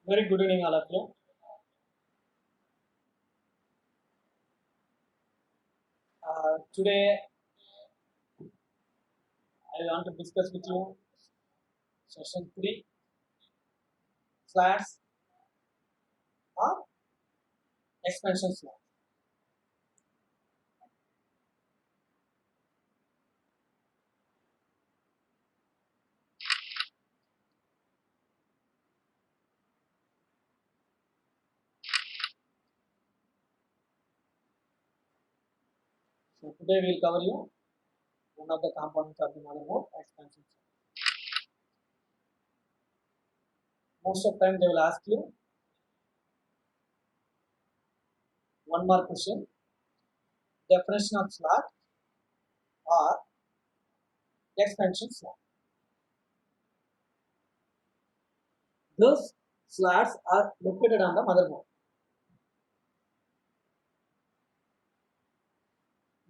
Very good evening, all of you. Today, I want to discuss with you session 3 slats or expansion slats. So, today we will cover you one of the components of the motherboard expansion slot. Most of the time, they will ask you one more question definition of slot or expansion slot. Those slots are located on the motherboard.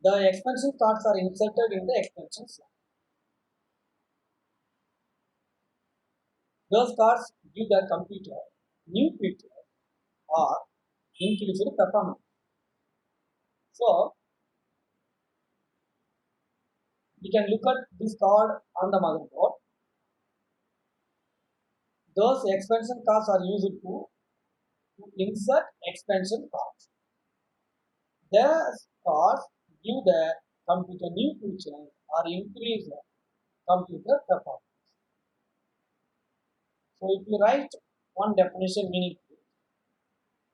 The expansion slots are inserted in the expansion slot. Those cards give the computer new feature or increased performance. So we can look at this card on the motherboard. Those expansion cards are used to insert expansion cards. These cards give the computer new feature or increase the computer performance. So if you write one definition meaningfully,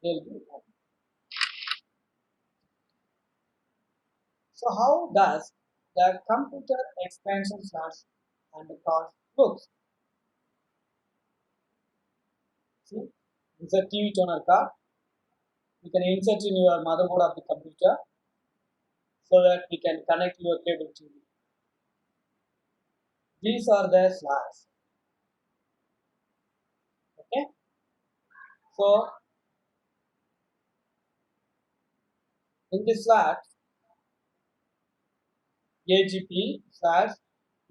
there will be one. So how does the computer expansion slots and the cards looks? See, this is a TV toner card. You can insert in your motherboard of the computer so that we can connect your cable TV. These are the slots. Okay. So in this slot, AGP slots,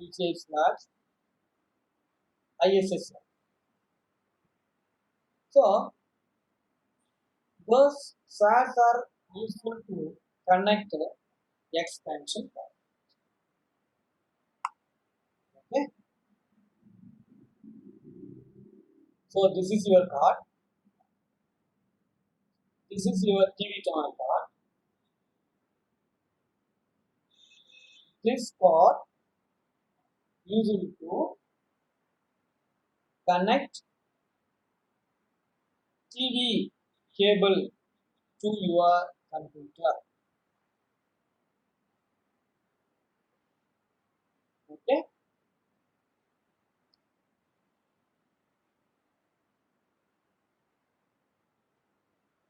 PCI slots, ISS slots. So those slots are useful to connect the expansion card. Okay. So this is your card. This is your TV channel card. This card used to connect TV cable to your computer. Okay.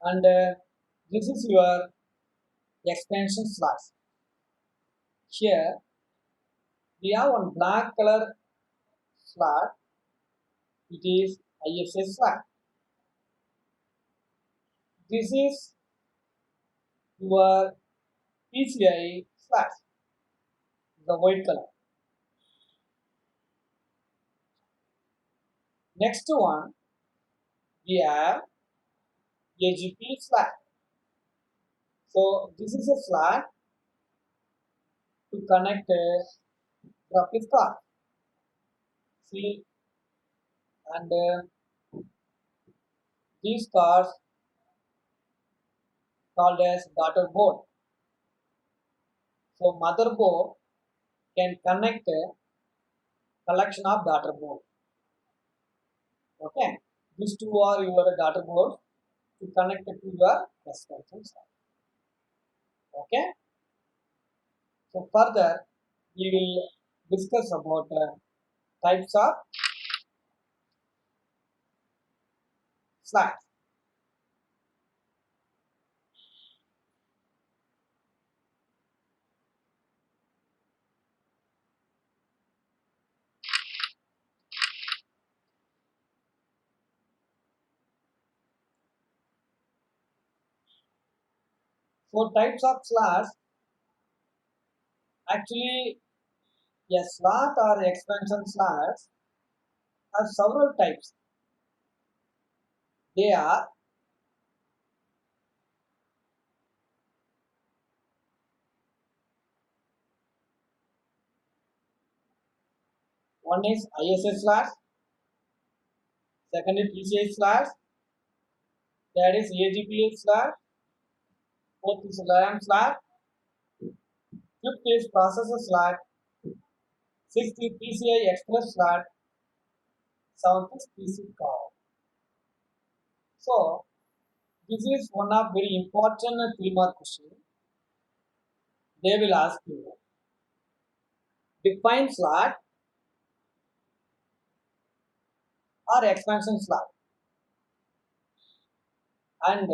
And this is your expansion slots. Here we have one black color slot. It is ISS slot. This is your PCI slot. The white color. Next one we have AGP slot. So this is a slot to connect a graphics card. See, and these cards called as daughter board. So motherboard can connect a collection of daughter board. Okay, these two are your daughter boards to connect it to your expansion slot. Okay, so further we will discuss about types of slots. So types of slots, actually a slot or expansion slots have several types. They are one is ISA slash, second is PCI slash, third is AGPA slash, fourth is RAM slash, fifth is processor slash, sixth is PCI Express slash, seventh is PC card. So this is one of very important 3 mark question. They will ask you define slot or expansion slot and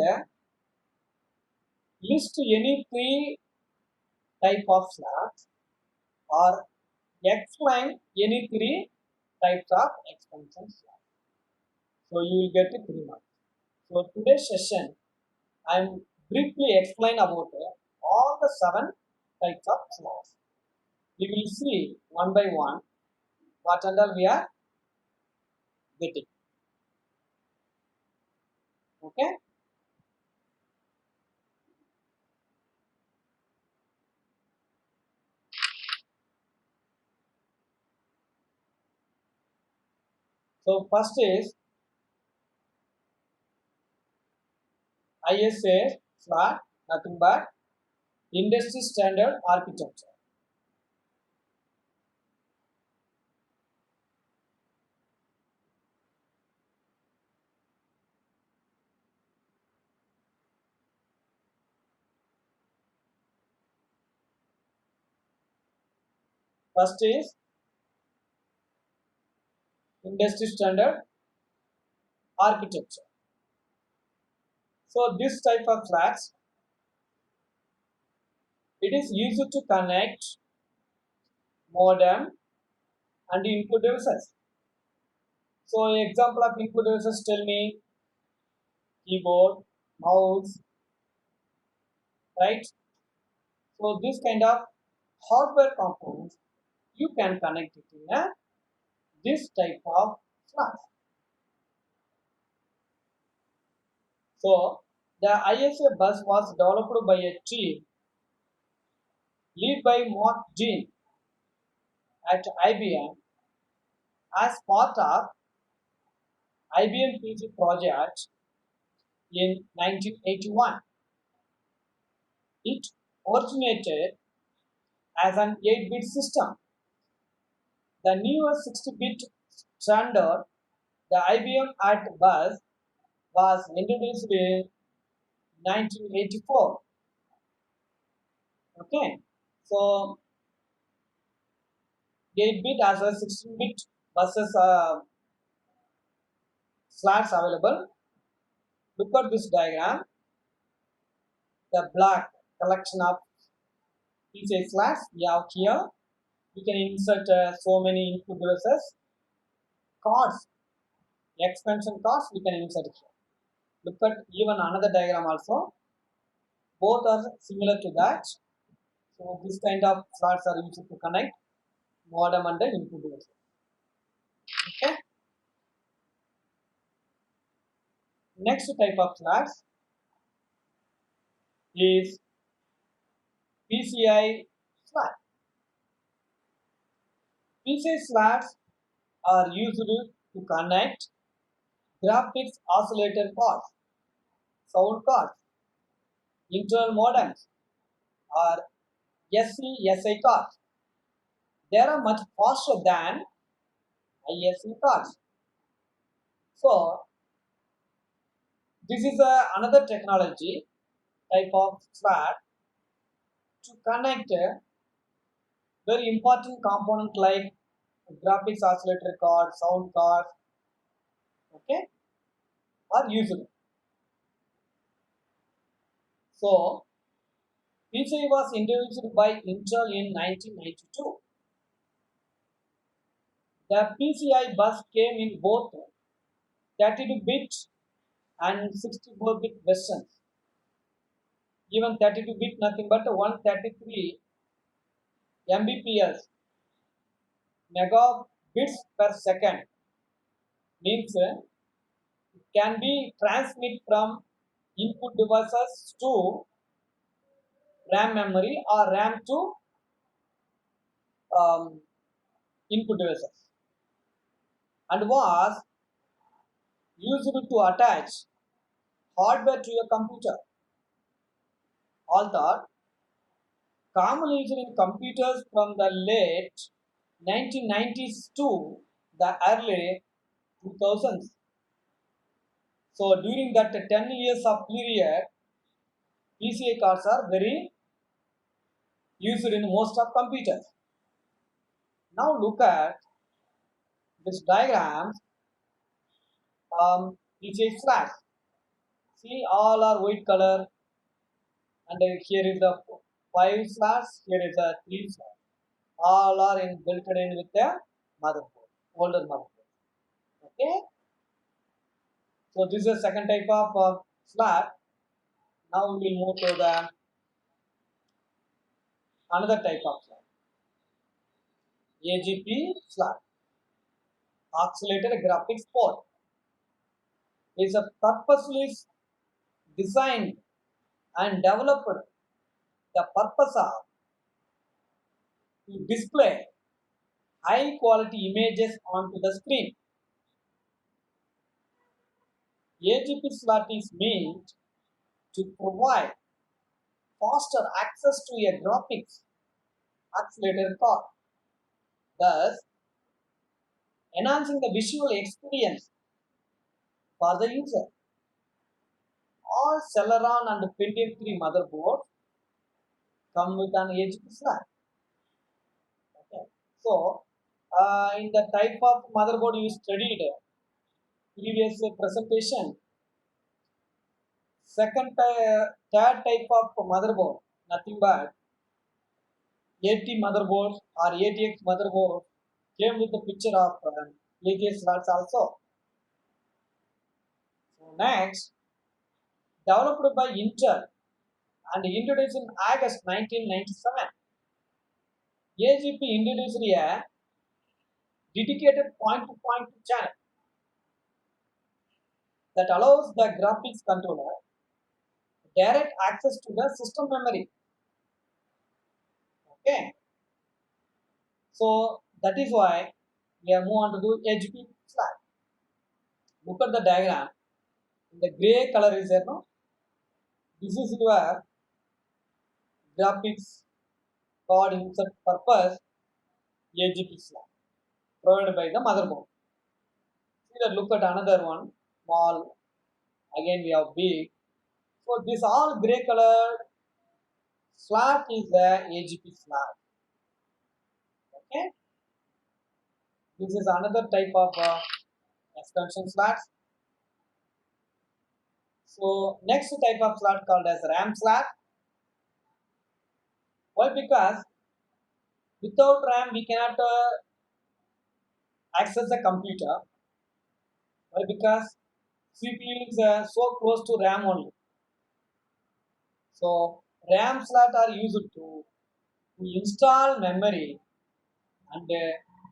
list any 3 type of slots or explain any 3 types of expansion slots. So you will get 3 marks. So today's session I am briefly explain about all the 7 types of slots. We will see one by one what all we are getting. Okay. So first is ISA slot, nothing but industry standard architecture. First is industry standard architecture. So this type of flags, it is used to connect modem and input devices. So example of input devices, tell me keyboard, mouse, right? So this kind of hardware components you can connect it in this type of flags. So the ISA bus was developed by a team led by Mark Dean at IBM as part of IBM PC project in 1981. It originated as an 8-bit system. The newer 60-bit standard, the IBM AT bus, was introduced in 1984. Okay, so 8-bit as well as 16-bit buses slots available. Look at this diagram. The black collection of PCI slots we have here. We can insert so many input devices. Cards, expansion cards we can insert here. Look at even another diagram also. Both are similar to that. So this kind of slots are used to connect modem and the input devices. Okay. Next type of slots is PCI slot. PCI slots are used to connect graphics oscillator cards, sound cards, internal modems, or SCSI cards. They are much faster than ISC cards. So this is another technology type of slot to connect a very important component like graphics oscillator card, sound card, okay, are used. So PCI was introduced by Intel in 1992. The PCI bus came in both 32-bit and 64-bit versions. Even 32-bit nothing but 133 Mbps megabits per second means can be transmitted from input devices to RAM memory or RAM to um, input devices, and was used to attach hardware to a computer. All that commonly used in computers from the late 1990s to the early 2000s. So during that 10 years of period, PCI cards are very used in most of computers. Now look at this diagram. PCI flash. See, all are white color, and here is the 5 slats, here is a 3 slats. All are built in with the motherboard, older motherboard. Okay, so this is the second type of slat. Now we will move to the another type of slat, AGP slat, accelerated graphics port. Is a purposely designed and developed the purpose of to display high quality images onto the screen. AGP slot is meant to provide faster access to a graphics accelerator card, thus enhancing the visual experience for the user. All Celeron and Pentium 3 motherboards come with an AGP slot. Okay. So, in the type of motherboard you studied previous presentation, third type of motherboard, nothing but AT motherboard or ATX motherboard came with the picture of ATX slots also. So next, developed by Intel and introduced in August 1997, AGP introduced a dedicated point-to-point channel that allows the graphics controller direct access to the system memory. Okay, so that is why we are move on to do AGP slot. Look at the diagram. The gray color is there, no? This is your graphics card insert purpose AGP slot provided by the motherboard. See that, look at another one, small, again we have big. So this all gray color slot is the AGP slot. Okay. This is another type of expansion slots. So next type of slot called as RAM slot. Why? Because without RAM we cannot access the computer. Why? Because CPU is so close to RAM only. So RAM slot are used to install memory, and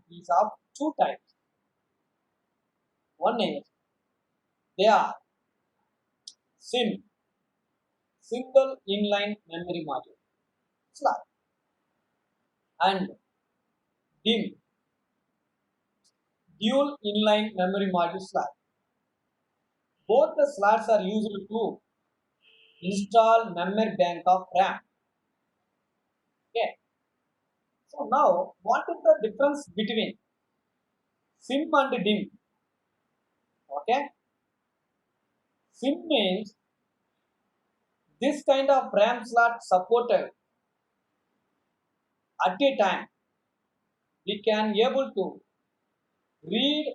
these are two types. One is they are SIM, single inline memory module slot, and DIMM, dual inline memory module slot. Both the slots are used to install memory bank of RAM. Okay. So now, what is the difference between SIM and DIMM? Okay. SIM means this kind of RAM slot supported at a time. We can able to read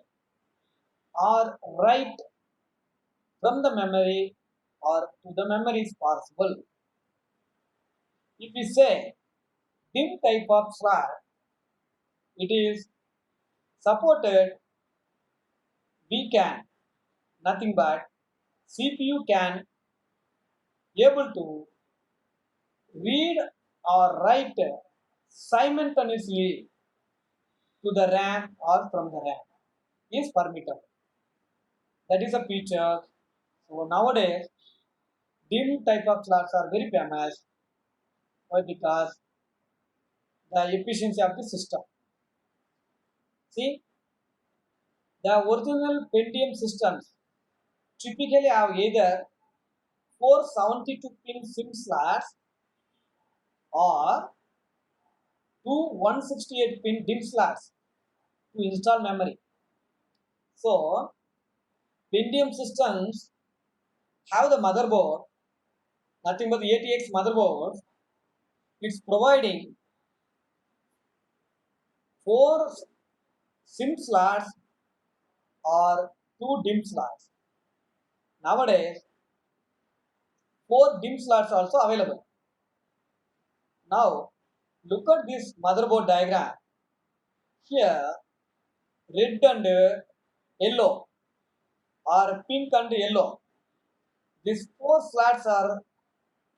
or write from the memory or to the memory is possible. If we say DIMM type of slot, it is supported, we can nothing but CPU can able to read or write simultaneously to the RAM or from the RAM is permissible. That is a feature. So nowadays, DIMM type of slots are very famous. Why? Because the efficiency of the system. See, the original Pentium systems typically have either 472-pin SIM slots or two 168-pin DIMM slots to install memory. So, Pentium systems have the motherboard, nothing but the ATX motherboard. It's providing four SIM slots or two DIMM slots. Nowadays, four DIMM slots also available. Now, look at this motherboard diagram. Here, red and yellow or pink and yellow. These four slots are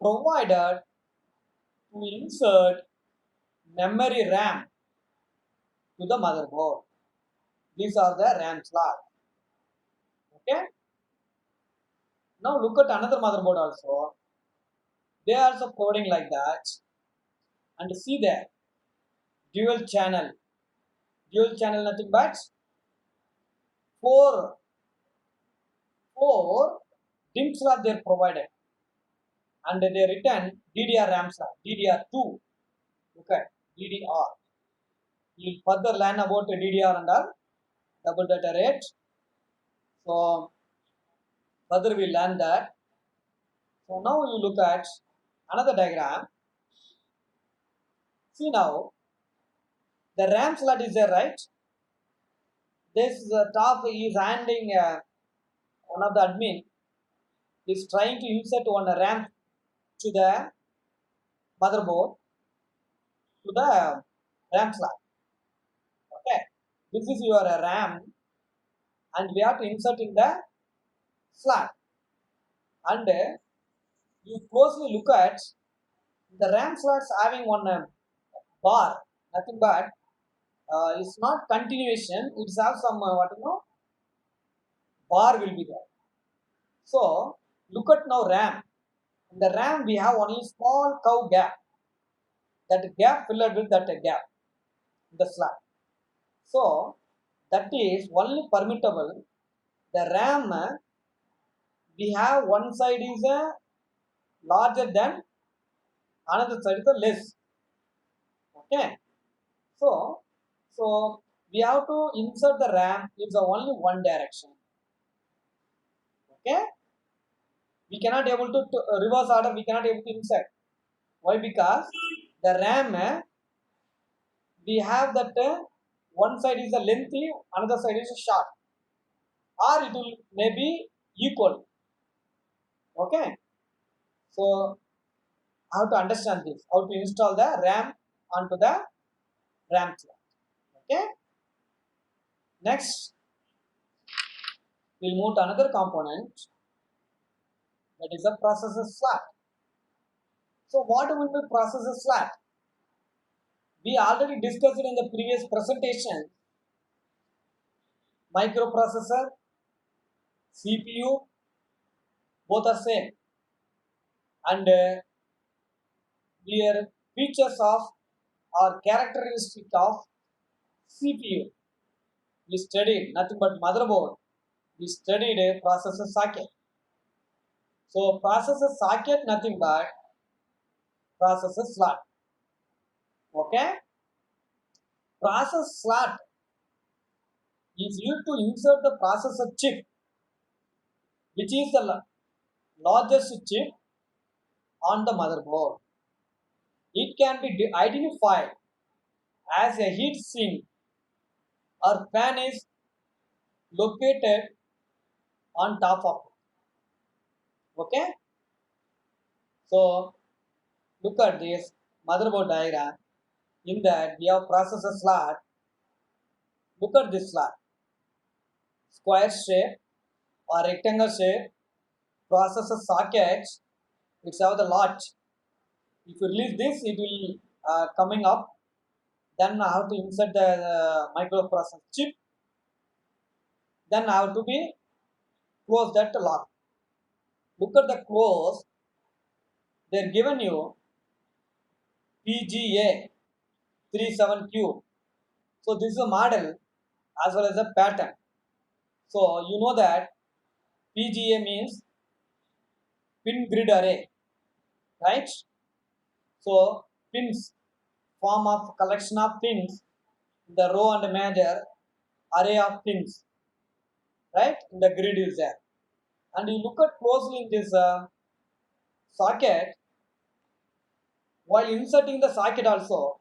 provided to insert memory RAM to the motherboard. These are the RAM slots. Okay. Now look at another motherboard also. They are also coding like that. And see there, dual channel. Dual channel nothing but four four DIMM slots they are provided. And they written DDR RAM slot, DDR2. Look at DDR. You'll further learn about DDR and all, double data rate. So further we learn that. So now you look at another diagram. See now, the RAM slot is there, right? This top is handing one of the admin is trying to insert one RAM to the motherboard to the RAM slot. Okay, this is your RAM, and we have to insert in the slot. And you closely look at the RAM slots having one bar, nothing but it's not continuation. It's have some bar will be there. So look at now RAM. In the RAM we have only small curve gap. That gap filled with that gap in the slot. So that is only permittable. The RAM we have one side is larger than another side is less. Okay. So we have to insert the RAM. It's only one direction. Okay. We cannot able to reverse order. We cannot able to insert. Why? Because the RAM we have that one side is a lengthy, another side is a short, or it will maybe equal. Okay. So how to understand this? How to install the RAM onto the RAM slot. Okay. Next, we'll move to another component, that is a processor slot. So what will be processor slot? We already discussed it in the previous presentation. Microprocessor, CPU, both are same, and clear features of or characteristic of CPU. We studied nothing but motherboard. We studied a processor socket. So processor socket nothing but processor slot. Okay. Processor slot is used to insert the processor chip, which is the largest chip on the motherboard. It can be identified as a heat sink or fan is located on top of it. Okay. So look at this motherboard diagram. In that we have processor slot. Look at this slot. Square shape or rectangle shape. Processor sockets. It's have the lot. If you release this, it will coming up. Then I have to insert the microprocessor chip. Then I have to be close that lock. Look at the close. They're given you PGA 37Q. So this is a model as well as a pattern. So you know that PGA means pin grid array, right? So pins form of collection of pins in the row and major array of pins, right? In the grid is there. And you look at closely in this socket, while inserting the socket also,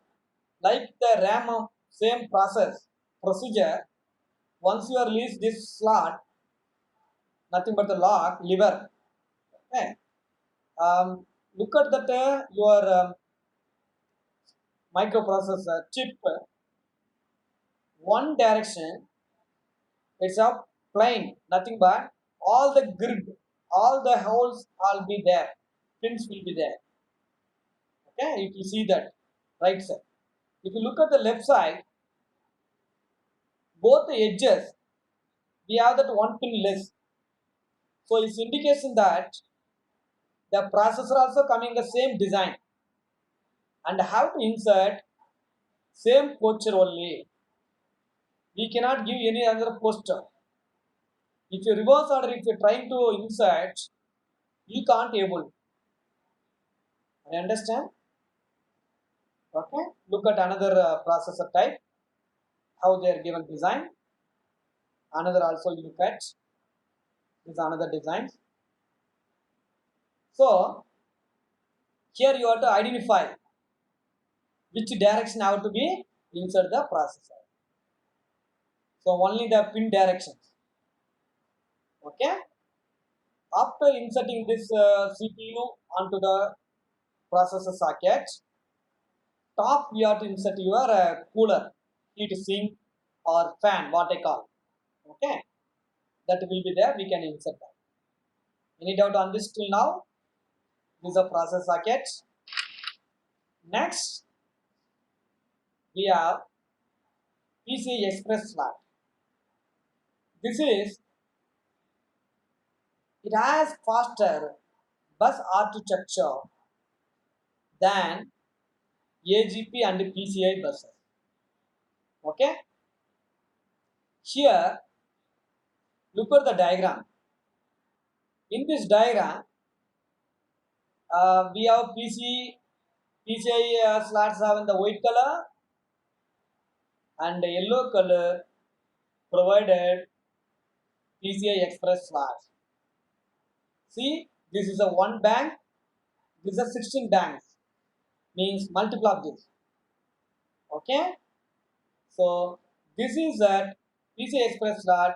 like the RAM of same procedure, once you release this slot, nothing but the lock lever. Okay. Look at that your microprocessor chip, one direction, it's a plane, nothing but all the grid, all the holes will be there, pins will be there. Okay, if you see that right side. If you look at the left side, both the edges, we have that one pin less. So it's indication that the processor also coming the same design and have to insert same posture only. We cannot give any other posture. If you reverse order, if you're trying to insert, you can't able. I understand? Okay. Look at another processor type, how they are given design. Another also you look at is another design. So here you have to identify which direction have to be insert the processor. So only the pin directions. Okay. After inserting this CPU onto the processor socket, top we have to insert your cooler, heat sink or fan, what I call. Okay. That will be there, we can insert that. Any doubt on this till now? This is a processor socket. Next, we have PCI Express slot. This is, it has faster bus architecture than AGP and PCI buses. Okay. Here, look at the diagram. In this diagram, we have PCI slots have in the white color and the yellow color provided PCI Express slots. See, this is a one bank, this is a 16 banks, means multiple of this. Okay, so this is that PCI Express slot,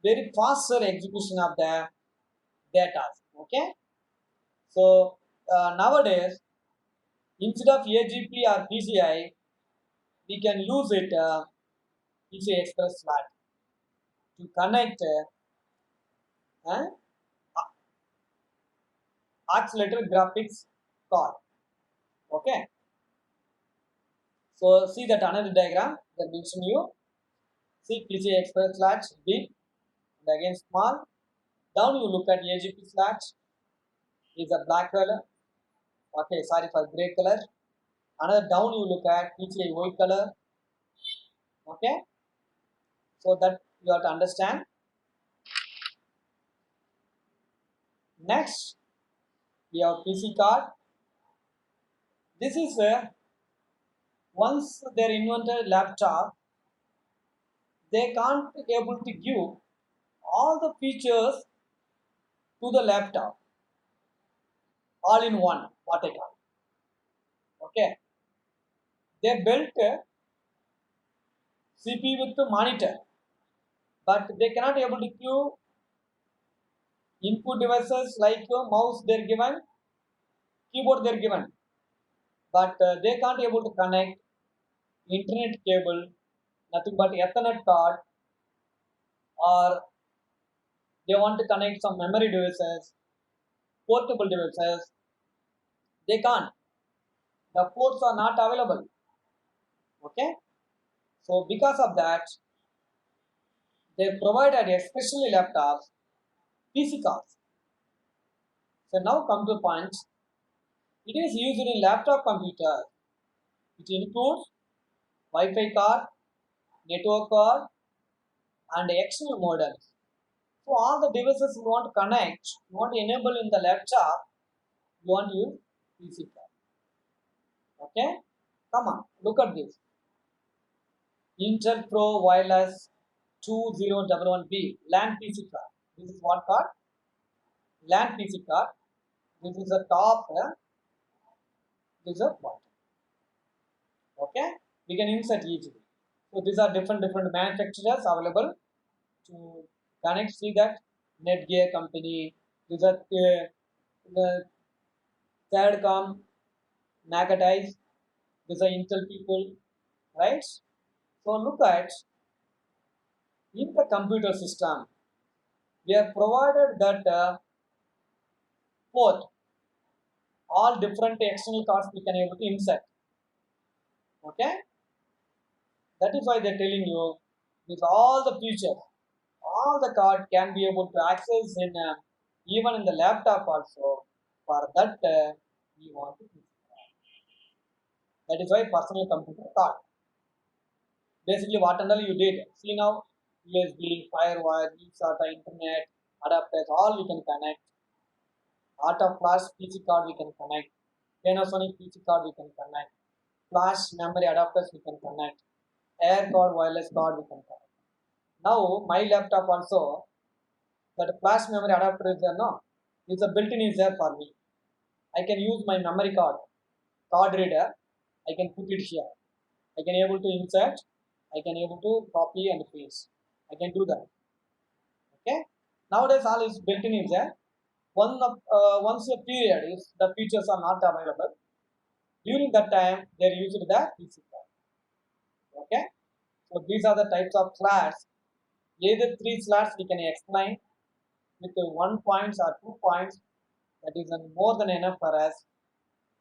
very faster execution of the data. Okay, so nowadays instead of AGP or PCI, we can use it PCI Express slot to connect accelerator graphics card. Okay. So see that another diagram that mention you. See PCI Express slot big and again small. Down you look at AGP slot is a black color. Okay, sorry for gray color. Another down you look at PCI white color. Okay. So that you have to understand. Next, we have PC card. This is where once they invented laptop, they can't able to give all the features to the laptop all in one. What I call. Okay, they built a CPU with the monitor, but they cannot able to give input devices like mouse. They're given, keyboard they're given, but they can't able to connect internet cable, nothing but Ethernet card, or they want to connect some memory devices, portable devices. They can't. The ports are not available. Okay. So because of that, they provided, especially laptops, PC cards. So now come to point. It is used in laptop computer. It includes Wi-Fi card, network card, and external modems. So all the devices you want to connect, you want to enable in the laptop, you want to use PC card. Okay? Come on, look at this. Intel Pro Wireless 2011B LAN PC card. This is what card? LAN PC card. This is the top, this is the bottom. Okay? We can insert easily. So these are different manufacturers available to connect. See that Netgear company. These are the Thirdcom, Nagatize. These are Intel people, right? So look at in the computer system, we are provided that port all different external cards we can able to insert. Okay, that is why they're telling you with all the features, all the card can be able to access in even in the laptop also. For that, we want to use. That is why personal computer card. Basically, what and all you did. See now, USB, Firewire, eSATA, Internet, adapters, all we can connect. Auto Flash PC card we can connect. Panasonic PC card we can connect. Flash memory adapters we can connect. Air card, wireless card we can connect. Now my laptop also that flash memory adapter is there no. It's a built-in is there for me. I can use my memory card reader. I can put it here. I can able to insert. I can able to copy and paste. I can do that. Okay. Nowadays all is built-in is there. Once a period is the features are not available. During that time they used the PC card. Okay. So these are the types of slots. Either three slots we can explain with 1 point or 2 points. That is more than enough for us.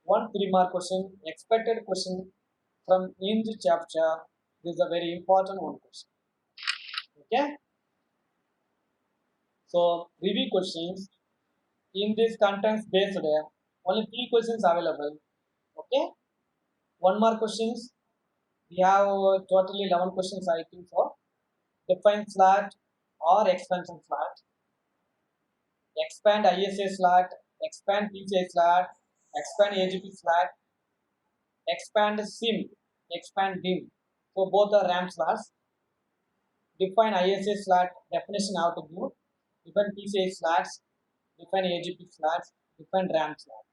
One 3 mark question, expected question from each chapter. This is a very important one question. Okay. So review questions. In this contents based, only 3 questions available. Okay. 1 mark questions. We have totally 11 questions I think so. Define slot or expansion slot. Expand ISA slot. Expand PCI slot. Expand AGP slot. Expand SIM. Expand DIMM. So both are RAM slots. Define ISA slot. Definition how to do. Define PCI slots. Define AGP slots. Define RAM slot.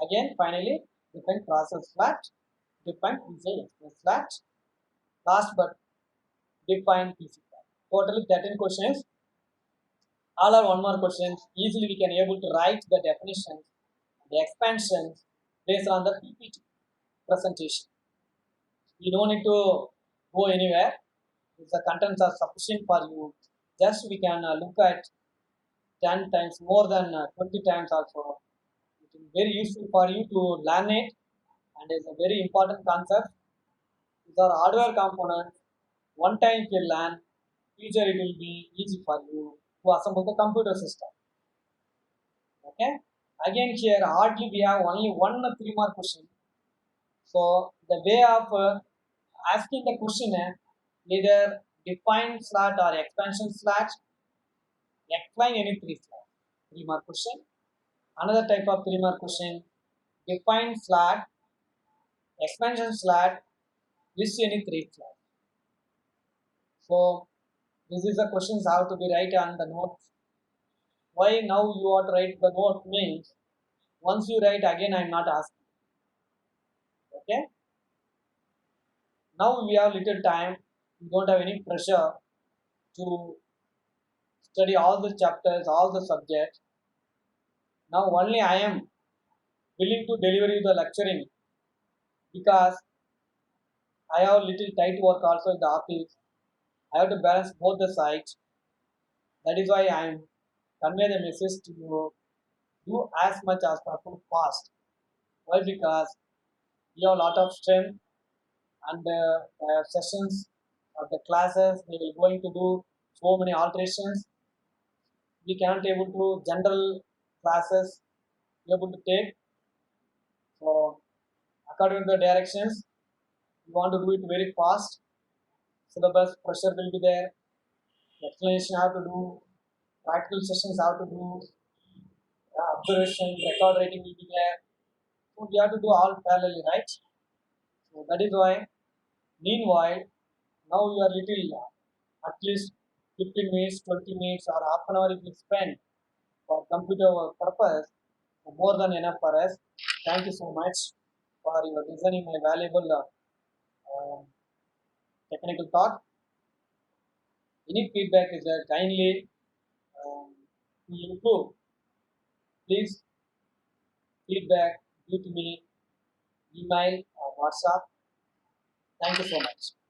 Again, finally, define process slot. Define PCI Express slot. Last but define PC slot. Totally 13 questions. All are 1 mark questions. Easily we can able to write the definitions, the expansions based on the PPT presentation. You don't need to go anywhere. If the contents are sufficient for you, just we can look at 10 times, more than 20 times also. It is very useful for you to learn it, and it's a very important concept. These are hardware components. One time if you learn, future it will be easy for you to assemble the computer system. Okay. Again here hardly we have only one 3 mark question. So the way of asking the question either define slot or expansion slot. Explain any 3 slot. 3 mark question. Another type of 3 mark question. Define slot, expansion slot, list any 3 slot. So this is the questions how to be write on the notes. Why now you ought to write the note means once you write again I am not asking. Okay. Now we have little time. We don't have any pressure to study all the chapters, all the subjects. Now only I am willing to deliver you the lecturing because I have little tight work also in the office. I have to balance both the sides. That is why I am convey the message to you. Do as much as possible fast. Why? Because you have a lot of strength and sessions of the classes. They will going to do so many alterations. we can't able to general classes able to take. So according to the directions, we want to do it very fast. Syllabus pressure will be there. Explanation have to do. Practical sessions have to do. Observation, record writing will be there. So we have to do all parallelly, right? So that is why. Meanwhile, now you are little at least 15 minutes, 20 minutes, or half an hour if you spend for computer work purpose, more than enough for us. Thank you so much for your listening my valuable technical talk. Any feedback is kindly to improve. Please feedback due to me email or WhatsApp. Thank you so much.